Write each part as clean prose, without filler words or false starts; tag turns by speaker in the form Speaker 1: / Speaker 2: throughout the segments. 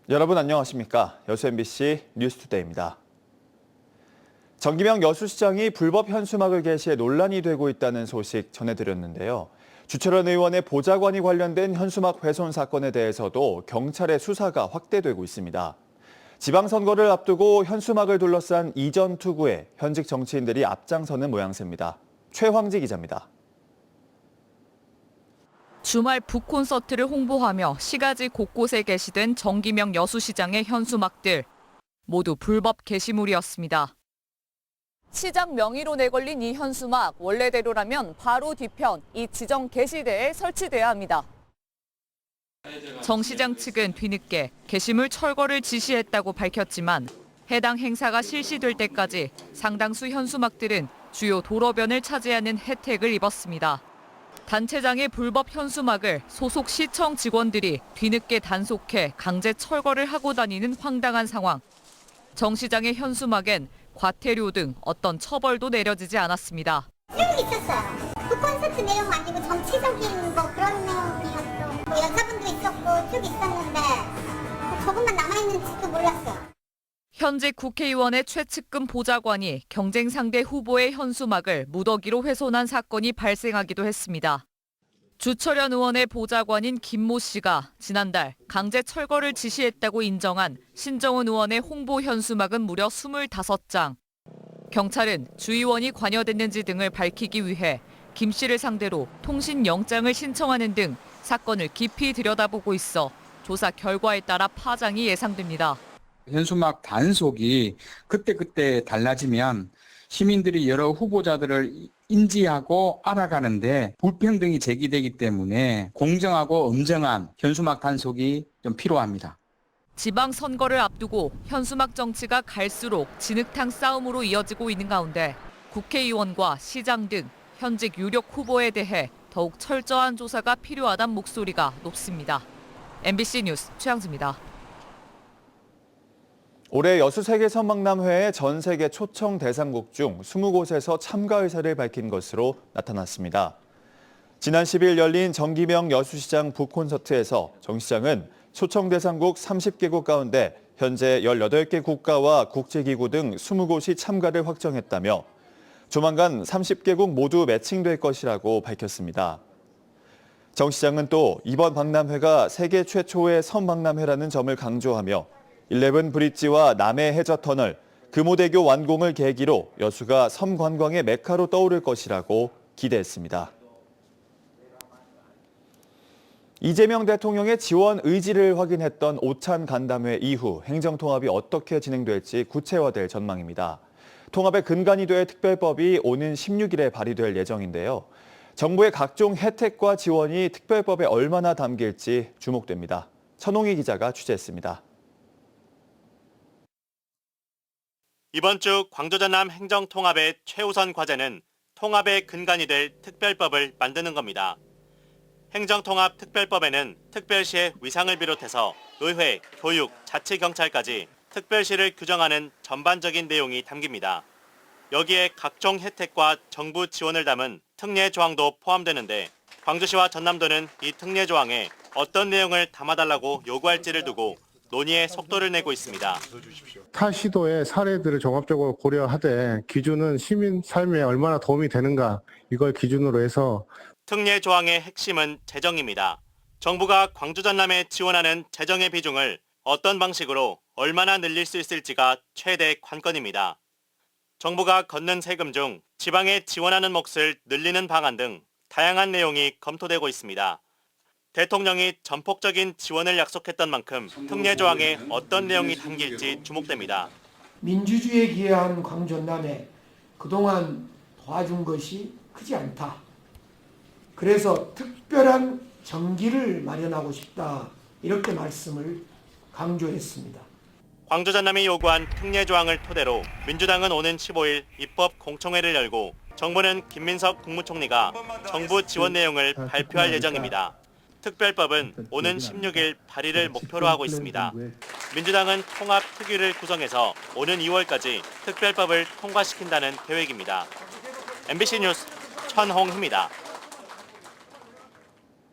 Speaker 1: 여러분 안녕하십니까? 여수 MBC 뉴스투데이입니다. 정기명 여수시장이 불법 현수막을 게시해 논란이 되고 있다는 소식 전해드렸는데요. 주철현 의원의 보좌관이 관련된 현수막 훼손 사건에 대해서도 경찰의 수사가 확대되고 있습니다. 지방선거를 앞두고 현수막을 둘러싼 이전 투구에 현직 정치인들이 앞장서는 모양새입니다. 최황지 기자입니다.
Speaker 2: 주말 북콘서트를 홍보하며 시가지 곳곳에 게시된 정기명 여수시장의 현수막들. 모두 불법 게시물이었습니다. 시장 명의로 내걸린 이 현수막, 원래대로라면 바로 뒤편 이 지정 게시대에 설치돼야 합니다. 정 시장 측은 뒤늦게 게시물 철거를 지시했다고 밝혔지만 해당 행사가 실시될 때까지 상당수 현수막들은 주요 도로변을 차지하는 혜택을 입었습니다. 단체장의 불법 현수막을 소속 시청 직원들이 뒤늦게 단속해 강제 철거를 하고 다니는 황당한 상황. 정 시장의 현수막엔 과태료 등 어떤 처벌도 내려지지 않았습니다.
Speaker 3: 쭉 있었어요. 그 콘서트 내용 아니고 정치적인 뭐 그런 내용이었고 뭐 여자분도 있었고 쭉 있었는데 조금만 남아있는지도 몰랐어요.
Speaker 2: 현직 국회의원의 최측근 보좌관이 경쟁 상대 후보의 현수막을 무더기로 훼손한 사건이 발생하기도 했습니다. 주철현 의원의 보좌관인 김모 씨가 지난달 강제 철거를 지시했다고 인정한 신정은 의원의 홍보 현수막은 무려 25장. 경찰은 주 의원이 관여됐는지 등을 밝히기 위해 김 씨를 상대로 통신영장을 신청하는 등 사건을 깊이 들여다보고 있어 조사 결과에 따라 파장이 예상됩니다.
Speaker 4: 현수막 단속이 그때그때 달라지면 시민들이 여러 후보자들을 인지하고 알아가는데 불평등이 제기되기 때문에 공정하고 엄정한 현수막 단속이 좀 필요합니다.
Speaker 2: 지방선거를 앞두고 현수막 정치가 갈수록 진흙탕 싸움으로 이어지고 있는 가운데 국회의원과 시장 등 현직 유력 후보에 대해 더욱 철저한 조사가 필요하다는 목소리가 높습니다. MBC 뉴스 최양지입니다.
Speaker 1: 올해 여수세계선박람회의 전 세계 초청 대상국 중 20곳에서 참가 의사를 밝힌 것으로 나타났습니다. 지난 10일 열린 정기명 여수시장 북콘서트에서 정 시장은 초청 대상국 30개국 가운데 현재 18개 국가와 국제기구 등 20곳이 참가를 확정했다며 조만간 30개국 모두 매칭될 것이라고 밝혔습니다. 정 시장은 또 이번 박람회가 세계 최초의 선박람회라는 점을 강조하며 11 브릿지와 남해 해저 터널, 금오대교 완공을 계기로 여수가 섬 관광의 메카로 떠오를 것이라고 기대했습니다. 이재명 대통령의 지원 의지를 확인했던 오찬 간담회 이후 행정통합이 어떻게 진행될지 구체화될 전망입니다. 통합의 근간이 될 특별법이 오는 16일에 발의될 예정인데요. 정부의 각종 혜택과 지원이 특별법에 얼마나 담길지 주목됩니다. 천홍희 기자가 취재했습니다.
Speaker 5: 이번 주 광주 전남 행정통합의 최우선 과제는 통합의 근간이 될 특별법을 만드는 겁니다. 행정통합 특별법에는 특별시의 위상을 비롯해서 의회, 교육, 자치경찰까지 특별시를 규정하는 전반적인 내용이 담깁니다. 여기에 각종 혜택과 정부 지원을 담은 특례 조항도 포함되는데 광주시와 전남도는 이 특례 조항에 어떤 내용을 담아달라고 요구할지를 두고 논의에 속도를 내고 있습니다.
Speaker 6: 타 시도의 사례들을 종합적으로 고려하되 기준은 시민 삶에 얼마나 도움이 되는가 이걸 기준으로 해서
Speaker 5: 특례 조항의 핵심은 재정입니다. 정부가 광주 전남에 지원하는 재정의 비중을 어떤 방식으로 얼마나 늘릴 수 있을지가 최대 관건입니다. 정부가 걷는 세금 중 지방에 지원하는 몫을 늘리는 방안 등 다양한 내용이 검토되고 있습니다. 대통령이 전폭적인 지원을 약속했던 만큼 특례 조항에 어떤 내용이 담길지 주목됩니다.
Speaker 7: 민주주의에 기여한 광주 전남에 그동안 도와준 것이 크지 않다. 그래서 특별한 정기를 마련하고 싶다. 이렇게 말씀을 강조했습니다.
Speaker 5: 광주 전남이 요구한 특례 조항을 토대로 민주당은 오는 15일 입법 공청회를 열고 정부는 김민석 국무총리가 정부 지원 내용을 발표할 예정입니다. 특별법은 오는 16일 발의를 목표로 하고 있습니다. 민주당은 통합특위를 구성해서 오는 2월까지 특별법을 통과시킨다는 계획입니다. MBC 뉴스 천홍희입니다.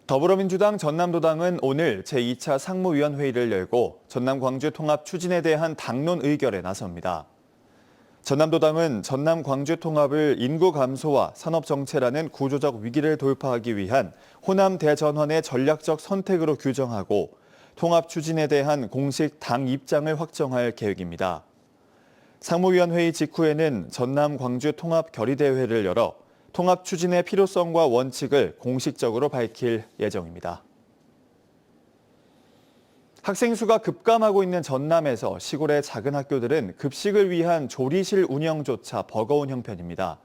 Speaker 1: 더불어민주당 전남도당은 오늘 제2차 상무위원회의를 열고 전남 광주 통합 추진에 대한 당론 의결에 나섭니다. 전남도당은 전남 광주 통합을 인구 감소와 산업 정체라는 구조적 위기를 돌파하기 위한 호남 대전환의 전략적 선택으로 규정하고 통합 추진에 대한 공식 당 입장을 확정할 계획입니다. 상무위원회의 직후에는 전남 광주 통합 결의대회를 열어 통합 추진의 필요성과 원칙을 공식적으로 밝힐 예정입니다. 학생 수가 급감하고 있는 전남에서 시골의 작은 학교들은 급식을 위한 조리실 운영조차 버거운 형편입니다.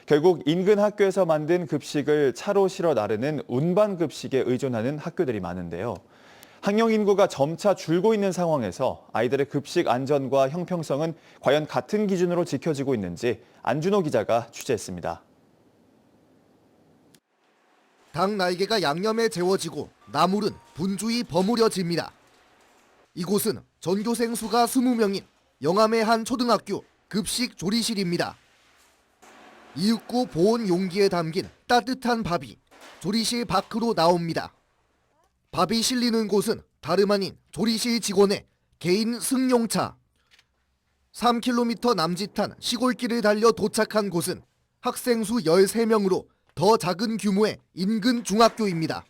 Speaker 1: 결국 인근 학교에서 만든 급식을 차로 실어 나르는 운반 급식에 의존하는 학교들이 많은데요. 학령 인구가 점차 줄고 있는 상황에서 아이들의 급식 안전과 형평성은 과연 같은 기준으로 지켜지고 있는지 안준호 기자가 취재했습니다.
Speaker 8: 닭 날개가 양념에 재워지고 나물은 분주히 버무려집니다. 이곳은 전교생 수가 20명인 영암의 한 초등학교 급식 조리실입니다. 이윽고 보온 용기에 담긴 따뜻한 밥이 조리실 밖으로 나옵니다. 밥이 실리는 곳은 다름 아닌 조리실 직원의 개인 승용차. 3km 남짓한 시골길을 달려 도착한 곳은 학생 수 13명으로 더 작은 규모의 인근 중학교입니다.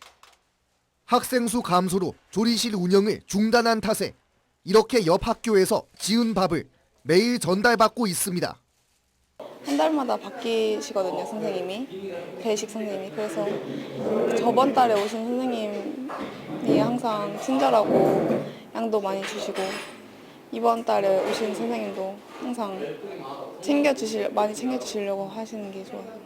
Speaker 8: 학생 수 감소로 조리실 운영을 중단한 탓에 이렇게 옆 학교에서 지은 밥을 매일 전달받고 있습니다.
Speaker 9: 한 달마다 바뀌시거든요, 선생님이. 배식 선생님이. 그래서 저번 달에 오신 선생님이 항상 친절하고 양도 많이 주시고 이번 달에 오신 선생님도 항상 많이 챙겨주시려고 하시는 게 좋아요.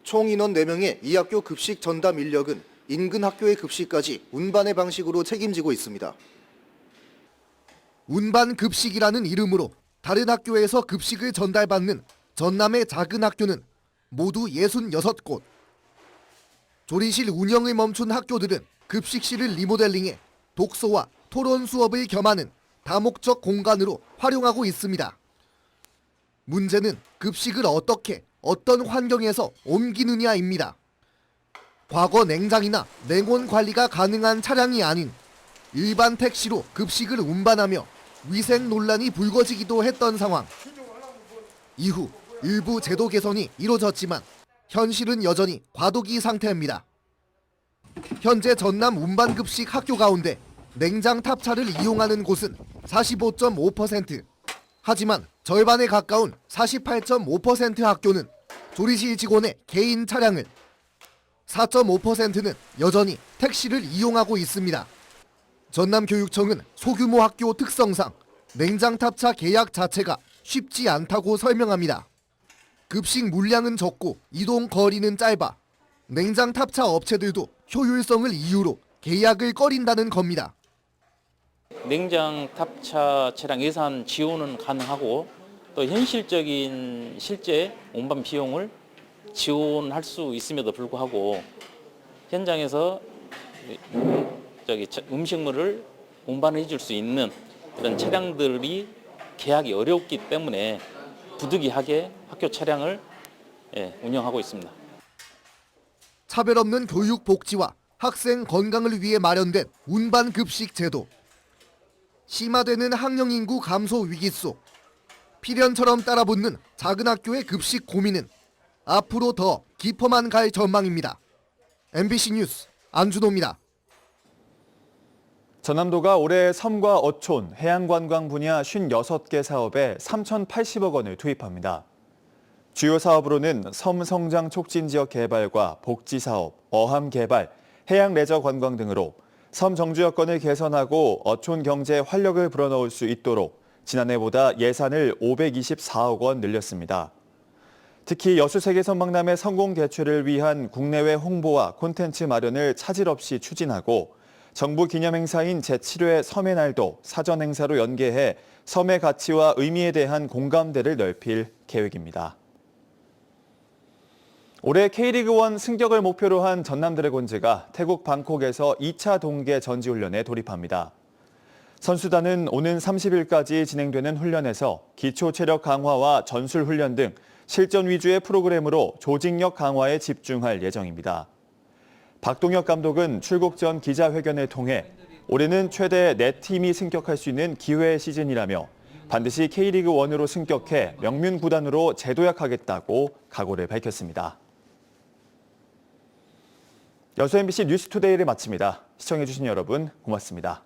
Speaker 8: 총 인원 4명의 이 학교 급식 전담 인력은 인근 학교의 급식까지 운반의 방식으로 책임지고 있습니다. 운반 급식이라는 이름으로 다른 학교에서 급식을 전달받는 전남의 작은 학교는 모두 66곳. 조리실 운영을 멈춘 학교들은 급식실을 리모델링해 독서와 토론 수업을 겸하는 다목적 공간으로 활용하고 있습니다. 문제는 급식을 어떻게 어떤 환경에서 옮기느냐입니다. 과거 냉장이나 냉온 관리가 가능한 차량이 아닌 일반 택시로 급식을 운반하며 위생 논란이 불거지기도 했던 상황. 이후 일부 제도 개선이 이뤄졌지만 현실은 여전히 과도기 상태입니다. 현재 전남 운반급식 학교 가운데 냉장 탑차를 이용하는 곳은 45.5%. 하지만 절반에 가까운 48.5% 학교는 조리실 직원의 개인 차량을, 4.5%는 여전히 택시를 이용하고 있습니다. 전남교육청은 소규모 학교 특성상 냉장 탑차 계약 자체가 쉽지 않다고 설명합니다. 급식 물량은 적고 이동 거리는 짧아 냉장 탑차 업체들도 효율성을 이유로 계약을 꺼린다는 겁니다.
Speaker 10: 냉장 탑차 차량 예산 지원은 가능하고 또 현실적인 실제 운반 비용을 지원할 수 있음에도 불구하고 현장에서 음식물을 운반해 줄 수 있는 그런 차량들이 계약이 어렵기 때문에 부득이하게 학교 차량을 운영하고 있습니다.
Speaker 8: 차별 없는 교육 복지와 학생 건강을 위해 마련된 운반 급식 제도. 심화되는 학령 인구 감소 위기 속 필연처럼 따라붙는 작은 학교의 급식 고민은 앞으로 더 깊어만 갈 전망입니다. MBC 뉴스 안준호입니다.
Speaker 1: 전남도가 올해 섬과 어촌, 해양관광 분야 56개 사업에 3,080억 원을 투입합니다. 주요 사업으로는 섬 성장 촉진 지역 개발과 복지 사업, 어함 개발, 해양 레저 관광 등으로 섬 정주 여건을 개선하고 어촌 경제에 활력을 불어넣을 수 있도록 지난해보다 예산을 524억 원 늘렸습니다. 특히 여수세계 선박람회 성공 개최를 위한 국내외 홍보와 콘텐츠 마련을 차질 없이 추진하고 정부 기념행사인 제7회 섬의 날도 사전 행사로 연계해 섬의 가치와 의미에 대한 공감대를 넓힐 계획입니다. 올해 K리그1 승격을 목표로 한 전남 드래곤즈가 태국 방콕에서 2차 동계 전지훈련에 돌입합니다. 선수단은 오는 30일까지 진행되는 훈련에서 기초 체력 강화와 전술 훈련 등 실전 위주의 프로그램으로 조직력 강화에 집중할 예정입니다. 박동혁 감독은 출국 전 기자회견을 통해 올해는 최대 4팀이 승격할 수 있는 기회의 시즌이라며 반드시 K리그1으로 승격해 명문 구단으로 재도약하겠다고 각오를 밝혔습니다. 여수 MBC 뉴스투데이를 마칩니다. 시청해주신 여러분 고맙습니다.